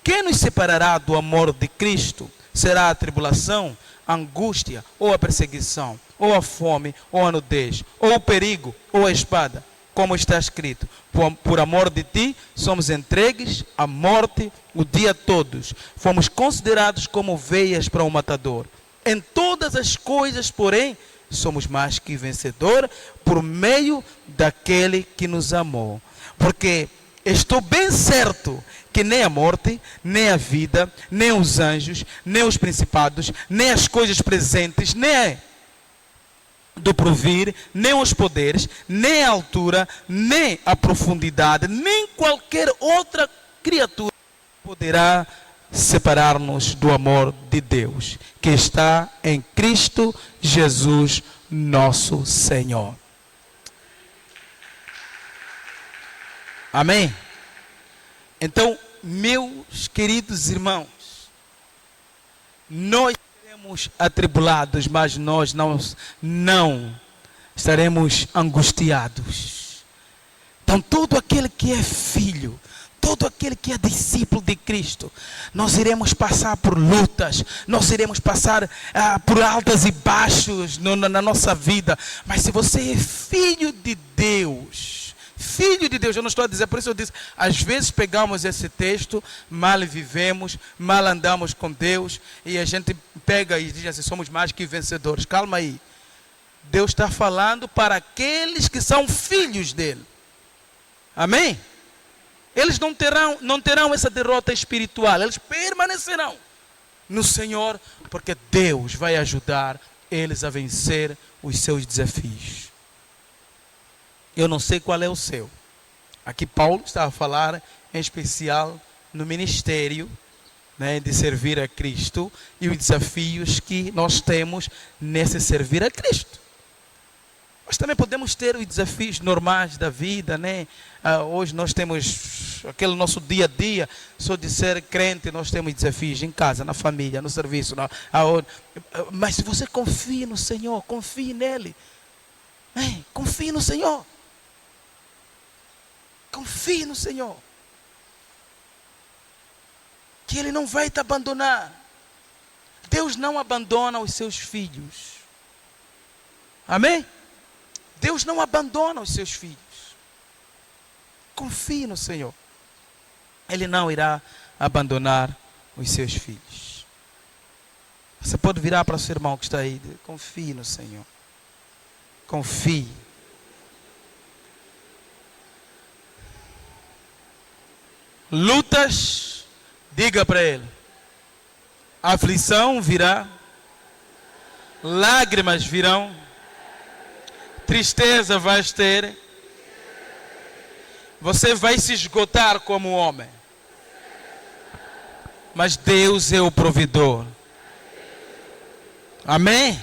Quem nos separará do amor de Cristo? Será a tribulação, a angústia, ou a perseguição, ou a fome, ou a nudez, ou o perigo, ou a espada? Como está escrito, por amor de ti, somos entregues à morte o dia todos. Fomos considerados como ovelhas para o matador. Em todas as coisas, porém, somos mais que vencedor por meio daquele que nos amou. Porque estou bem certo que nem a morte, nem a vida, nem os anjos, nem os principados, nem as coisas presentes, nem do porvir, nem os poderes, nem a altura, nem a profundidade, nem qualquer outra criatura poderá separar-nos do amor de Deus, que está em Cristo Jesus, nosso Senhor. Amém? Então, meus queridos irmãos, nós seremos atribulados, mas nós não estaremos angustiados. Então, todo aquele que é filho, todo aquele que é discípulo de Cristo, nós iremos passar por lutas, nós iremos passar por altas e baixos na nossa vida. Mas se você é filho de Deus, eu não estou a dizer, por isso eu disse, às vezes pegamos esse texto, mal vivemos, mal andamos com Deus, e a gente pega e diz assim, somos mais que vencedores. Calma aí. Deus está falando para aqueles que são filhos dele. Amém? Eles não terão essa derrota espiritual. Eles permanecerão no Senhor, porque Deus vai ajudar eles a vencer os seus desafios. Eu não sei qual é o seu. Aqui Paulo está a falar em especial no ministério, né, de servir a Cristo e os desafios que nós temos nesse servir a Cristo. Mas também podemos ter os desafios normais da vida, né? Hoje nós temos aquele nosso dia a dia, só de ser crente nós temos desafios em casa, na família, no serviço. Mas se você confia no Senhor, confie nele. Confie no Senhor. Confie no Senhor. Que Ele não vai te abandonar. Deus não abandona os seus filhos. Amém? Deus não abandona os seus filhos. Confie no Senhor. Ele não irá abandonar os seus filhos. Você pode virar para o seu irmão que está aí. Confie no Senhor. Confie. Lutas, diga para ele. Aflição virá. Lágrimas virão. Tristeza vai ter. Você vai se esgotar como homem. Mas Deus é o provedor. Amém?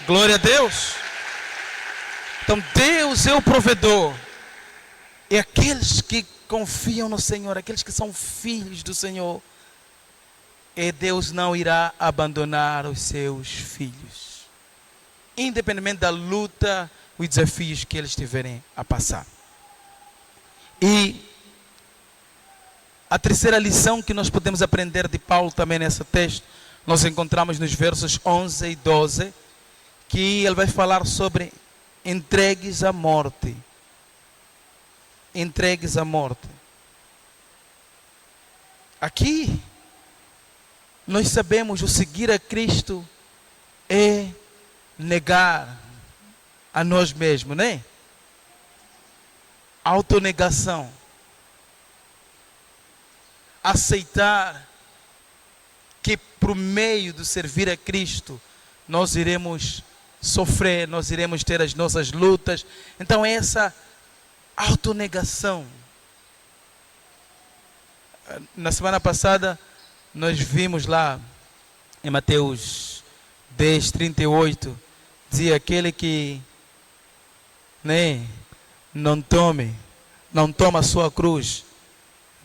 Glória a Deus. Então Deus é o provedor. E aqueles que confiam no Senhor, aqueles que são filhos do Senhor, e Deus não irá abandonar os seus filhos. Independentemente da luta, os desafios que eles tiverem a passar. E a terceira lição que nós podemos aprender de Paulo também nesse texto, nós encontramos nos versos 11 e 12, que ele vai falar sobre entregues à morte. Entregues à morte. Aqui, nós sabemos o seguir a Cristo é negar a nós mesmos, né? Autonegação. Aceitar que por meio do servir a Cristo nós iremos sofrer, nós iremos ter as nossas lutas. Então essa autonegação. Na semana passada nós vimos lá em Mateus 10, 38, dizia aquele que não toma a sua cruz,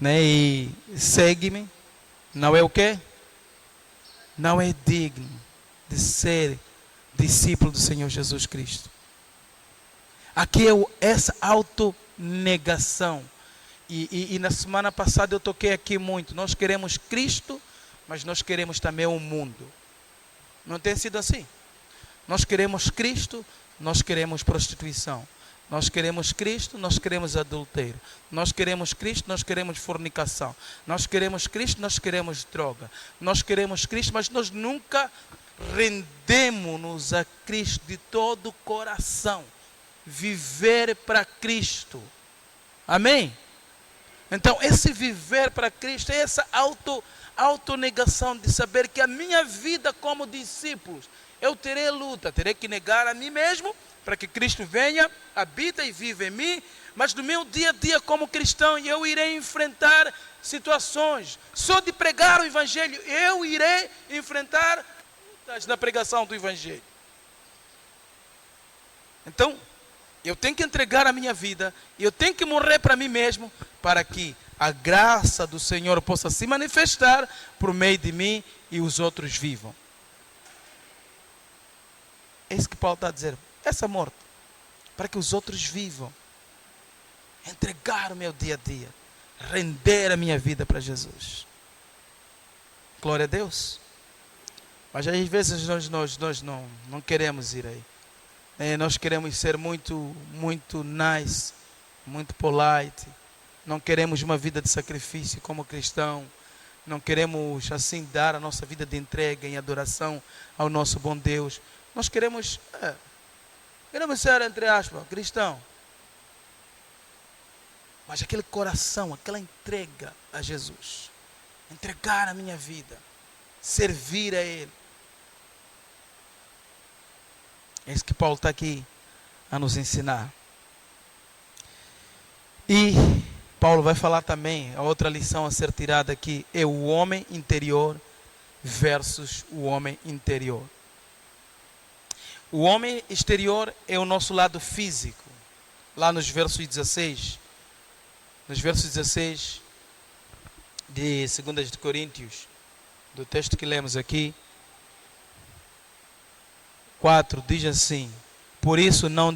e segue-me, não é o quê? Não é digno de ser discípulo do Senhor Jesus Cristo. Aqui é essa autonegação. E na semana passada eu toquei aqui muito. Nós queremos Cristo, mas nós queremos também o mundo. Não tem sido assim? Nós queremos Cristo, nós queremos prostituição. Nós queremos Cristo, nós queremos adultério. Nós queremos Cristo, nós queremos fornicação. Nós queremos Cristo, nós queremos droga. Nós queremos Cristo, mas nós nunca rendemos-nos a Cristo de todo o coração. Viver para Cristo. Amém? Então, esse viver para Cristo é essa autonegação de saber que a minha vida como discípulos, eu terei luta, terei que negar a mim mesmo, para que Cristo venha, habita e viva em mim, mas no meu dia a dia como cristão, eu irei enfrentar situações. Só de pregar o Evangelho, eu irei enfrentar lutas na pregação do Evangelho. Então, eu tenho que entregar a minha vida, eu tenho que morrer para mim mesmo, para que a graça do Senhor possa se manifestar por meio de mim e os outros vivam. É isso que Paulo está a dizer. Essa morte, para que os outros vivam. Entregar o meu dia a dia. Render a minha vida para Jesus. Glória a Deus. Mas às vezes nós não queremos ir aí. Nós queremos ser muito nice, muito polite. Não queremos uma vida de sacrifício como cristão. Não queremos assim dar a nossa vida de entrega em adoração ao nosso bom Deus. Nós queremos ser, entre aspas, cristão. Mas aquele coração, aquela entrega a Jesus, entregar a minha vida, servir a Ele. É isso que Paulo está aqui a nos ensinar. E Paulo vai falar também, a outra lição a ser tirada aqui é o homem interior versus o homem interior. O homem exterior é o nosso lado físico. Lá nos versos 16, de 2 de Coríntios, do texto que lemos aqui, 4, diz assim: por isso não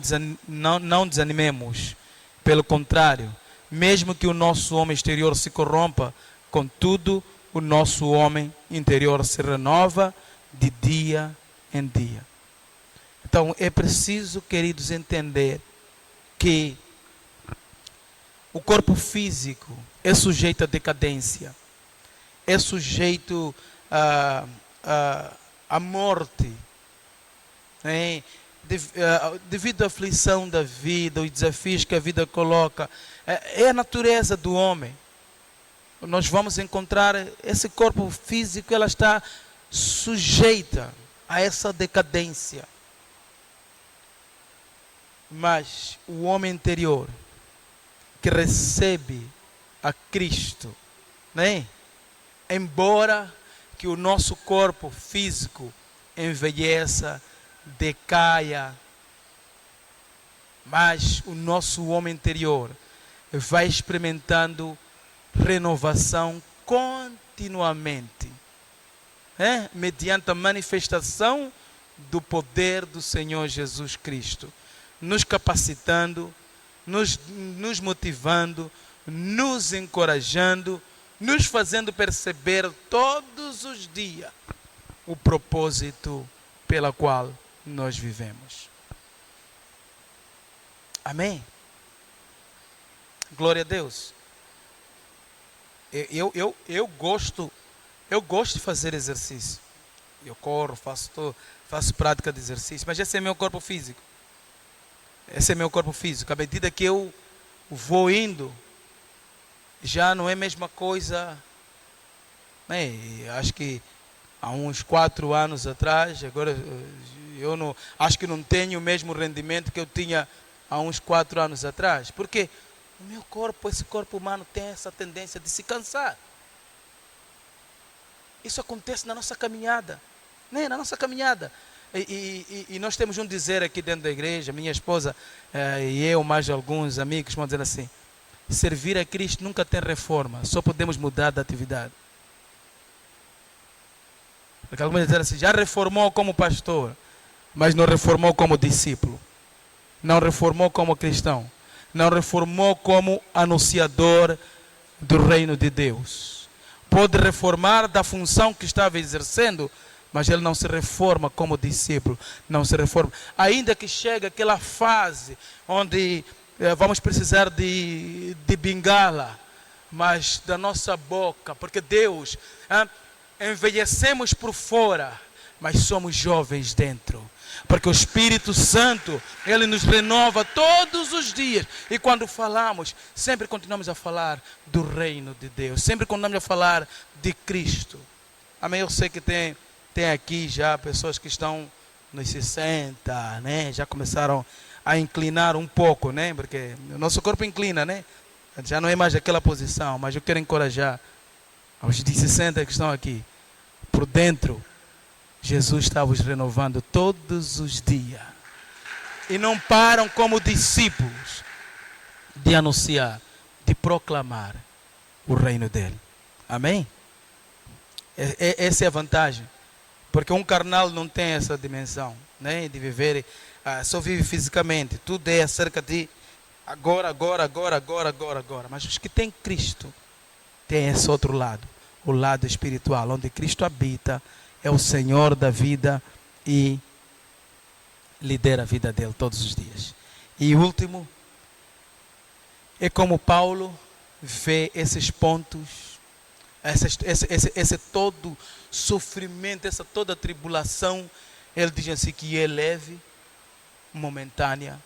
desanimemos, pelo contrário, mesmo que o nosso homem exterior se corrompa, contudo, o nosso homem interior se renova de dia em dia. Então, é preciso, queridos, entender que o corpo físico é sujeito à decadência, é sujeito à morte, né? Devido à aflição da vida, os desafios que a vida coloca. É a natureza do homem. Nós vamos encontrar esse corpo físico, ela está sujeita a essa decadência. Mas o homem interior, que recebe a Cristo, né? Embora que o nosso corpo físico envelheça, decaia, mas o nosso homem interior vai experimentando renovação continuamente, mediante a manifestação do poder do Senhor Jesus Cristo, nos capacitando, nos motivando, nos encorajando, nos fazendo perceber todos os dias o propósito pela qual nós vivemos. Amém? Glória a Deus. Eu gosto de fazer exercício. Eu corro, faço prática de exercício, mas esse é meu corpo físico. Esse é meu corpo físico. À medida que eu vou indo, já não é a mesma coisa. Acho que há uns 4 anos atrás, agora eu não, acho que não tenho o mesmo rendimento que eu tinha há uns 4 anos atrás. Porque o meu corpo, esse corpo humano tem essa tendência de se cansar. Isso acontece na nossa caminhada. Na nossa caminhada. E nós temos um dizer aqui dentro da igreja, minha esposa e eu, mais alguns amigos, vão dizer assim: servir a Cristo nunca tem reforma, só podemos mudar de atividade. Porque alguns dizem assim: já reformou como pastor, mas não reformou como discípulo, não reformou como cristão, não reformou como anunciador do reino de Deus. Pode reformar da função que estava exercendo, mas ele não se reforma como discípulo, não se reforma. Ainda que chegue aquela fase onde vamos precisar de bengala, mas da nossa boca, porque Deus, envelhecemos por fora, mas somos jovens dentro. Porque o Espírito Santo, Ele nos renova todos os dias. E quando falamos, sempre continuamos a falar do reino de Deus. Sempre continuamos a falar de Cristo. Amém? Eu sei que tem aqui já pessoas que estão nos 60, né? Já começaram a inclinar um pouco, né? Porque o nosso corpo inclina, né? Já não é mais aquela posição, mas eu quero encorajar aos de 60 que estão aqui. Por dentro, Jesus está os renovando todos os dias. E não param como discípulos de anunciar, de proclamar o reino dele. Amém? Essa é a vantagem. Porque um carnal não tem essa dimensão, né? De viver, só vive fisicamente. Tudo é acerca de agora. Mas os que têm Cristo, têm esse outro lado. O lado espiritual, onde Cristo habita, é o Senhor da vida e lidera a vida dele todos os dias. E último, é como Paulo vê esses pontos, esse todo sofrimento, essa toda tribulação. Ele diz assim que é leve, momentânea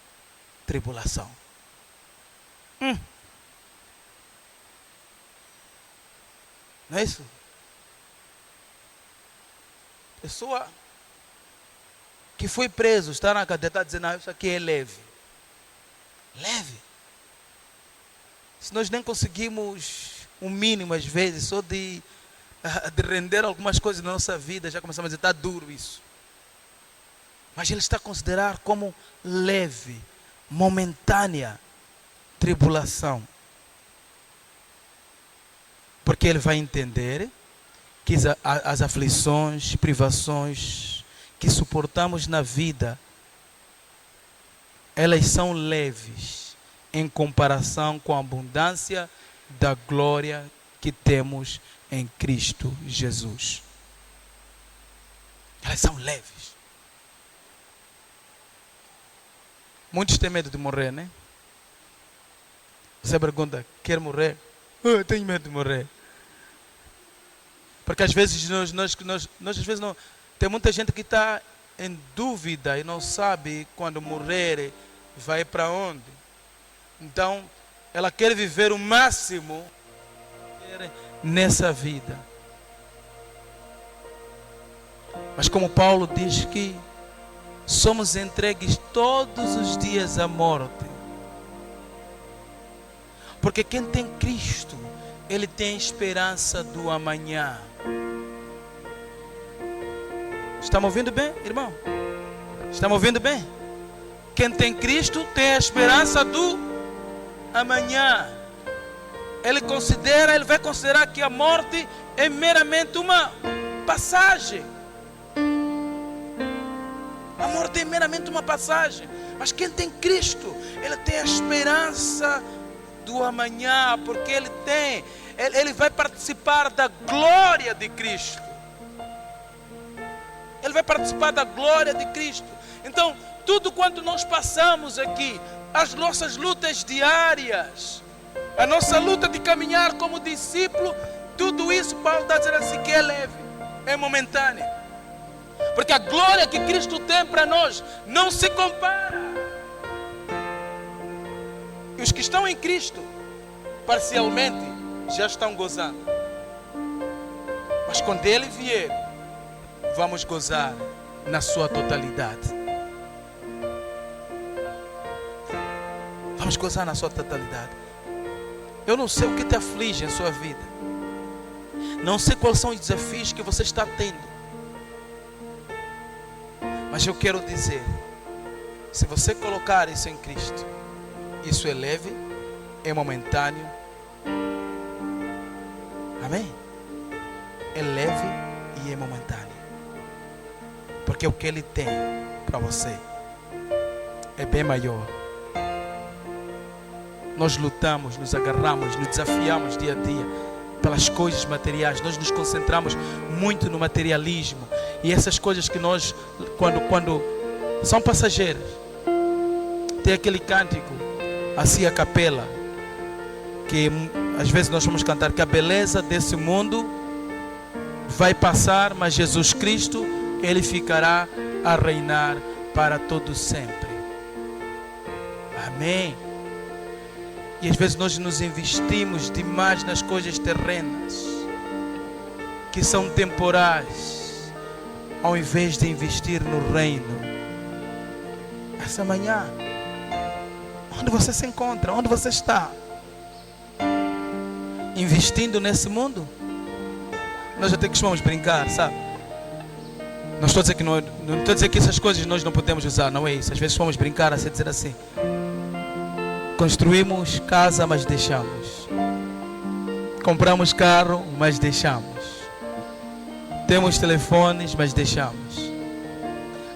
tribulação. Não é isso? Pessoa que foi preso, está na cadeia, está dizendo, isso aqui é leve. Leve. Se nós nem conseguimos o mínimo às vezes, só de render algumas coisas na nossa vida, já começamos a dizer, está duro isso. Mas ele está a considerar como leve, momentânea tribulação. Porque ele vai entender que as aflições, privações que suportamos na vida, elas são leves em comparação com a abundância da glória que temos em Cristo Jesus. Elas são leves. Muitos têm medo de morrer, né? Você pergunta, quer morrer? Eu tenho medo de morrer. Porque às vezes nós às vezes não. Tem muita gente que está em dúvida e não sabe quando morrer vai para onde. Então, ela quer viver o máximo nessa vida. Mas como Paulo diz que somos entregues todos os dias à morte. Porque quem tem Cristo, ele tem esperança do amanhã. Está me ouvindo bem, irmão? Está me ouvindo bem? Quem tem Cristo tem a esperança do amanhã. Ele vai considerar que a morte é meramente uma passagem. A morte é meramente uma passagem. Mas quem tem Cristo, ele tem a esperança do amanhã, porque ele vai participar da glória de Cristo. Ele vai participar da glória de Cristo. Então, tudo quanto nós passamos aqui, as nossas lutas diárias, a nossa luta de caminhar como discípulo, tudo isso Paulo está dizendo assim que é leve, é momentâneo. Porque a glória que Cristo tem para nós não se compara. E os que estão em Cristo, parcialmente, já estão gozando. Mas quando Ele vier, vamos gozar na sua totalidade. Vamos gozar na sua totalidade. Eu não sei o que te aflige em sua vida. Não sei quais são os desafios que você está tendo. Mas eu quero dizer, se você colocar isso em Cristo, isso é leve, é momentâneo. Amém? É leve e é momentâneo. Porque o que Ele tem para você é bem maior. Nós lutamos, nos agarramos, nos desafiamos dia a dia pelas coisas materiais. Nós nos concentramos muito no materialismo. E essas coisas que nós, quando são passageiras. Tem aquele cântico, assim a capela, que às vezes nós vamos cantar, que a beleza desse mundo vai passar, mas Jesus Cristo, Ele ficará a reinar para todo sempre. Amém. E às vezes nós nos investimos demais nas coisas terrenas, que são temporais, ao invés de investir no reino. Essa manhã, onde você se encontra? Onde você está? Investindo nesse mundo? Nós até costumamos brincar, sabe? Não estou a dizer que não estou a dizer que essas coisas nós não podemos usar, não é isso. Às vezes vamos brincar assim, dizer assim: construímos casa, mas deixamos. Compramos carro, mas deixamos. Temos telefones, mas deixamos.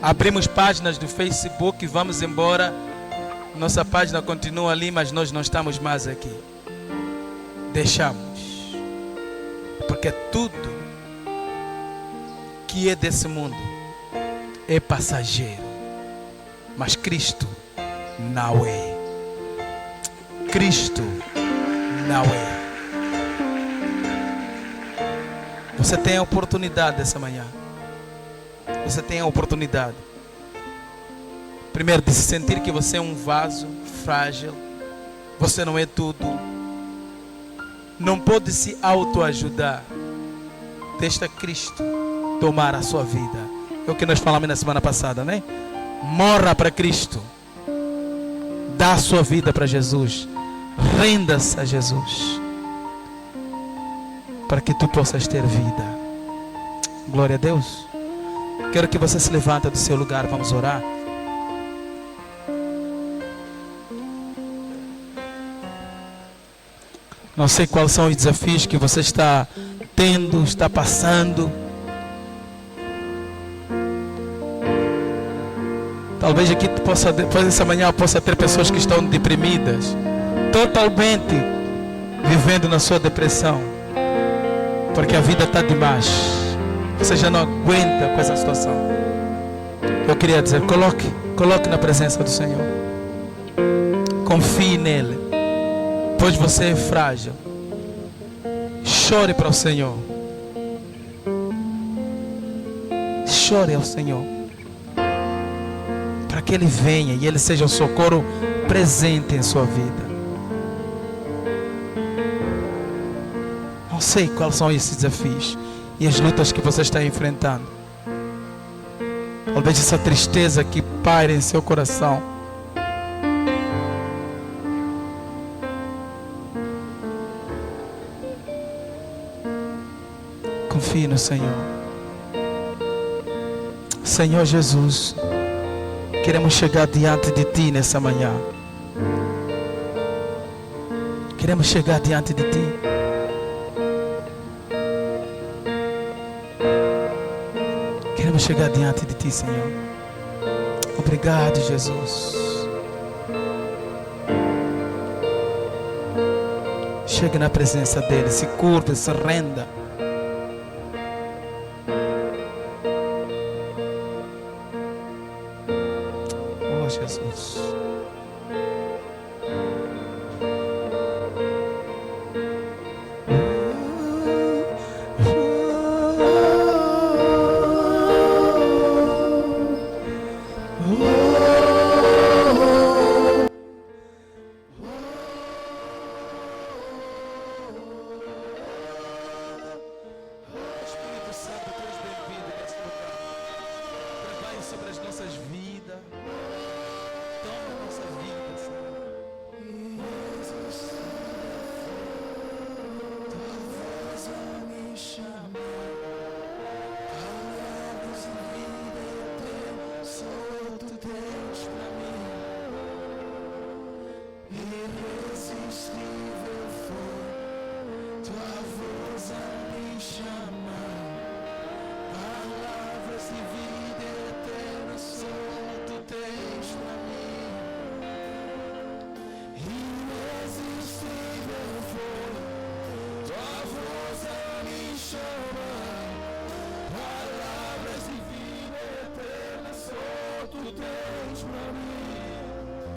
Abrimos páginas do Facebook e vamos embora. Nossa página continua ali, mas nós não estamos mais aqui. Deixamos. Porque tudo que é desse mundo é passageiro. Mas Cristo não é. Cristo não é. Você tem a oportunidade essa manhã. Você tem a oportunidade. Primeiro, de se sentir que você é um vaso frágil. Você não é tudo. Não pode se autoajudar. Deixa Cristo tomar a sua vida. É o que nós falamos na semana passada, né? Morra para Cristo. Dá a sua vida para Jesus. Renda-se a Jesus. Para que tu possas ter vida. Glória a Deus. Quero que você se levante do seu lugar. Vamos orar. Não sei quais são os desafios que você está tendo, está passando. Talvez aqui depois dessa manhã possa ter pessoas que estão deprimidas, totalmente vivendo na sua depressão, porque a vida está demais. Você já não aguenta com essa situação. Eu queria dizer, coloque na presença do Senhor. Confie nele, pois você é frágil. Chore para o Senhor. Chore ao Senhor, para que Ele venha e Ele seja o socorro presente em sua vida. Não sei quais são esses desafios e as lutas que você está enfrentando. Talvez essa tristeza que paira em seu coração. Confie no Senhor. Senhor Jesus, queremos chegar diante de Ti nessa manhã. Queremos chegar diante de Ti. Queremos chegar diante de Ti, Senhor. Obrigado, Jesus. Chegue na presença dEle, se curva, se renda. Oh, Jesus. Espírito Santo, tu és bem-vindo neste lugar. Trabalhe sobre as nossas vidas. Toma a nossa vida.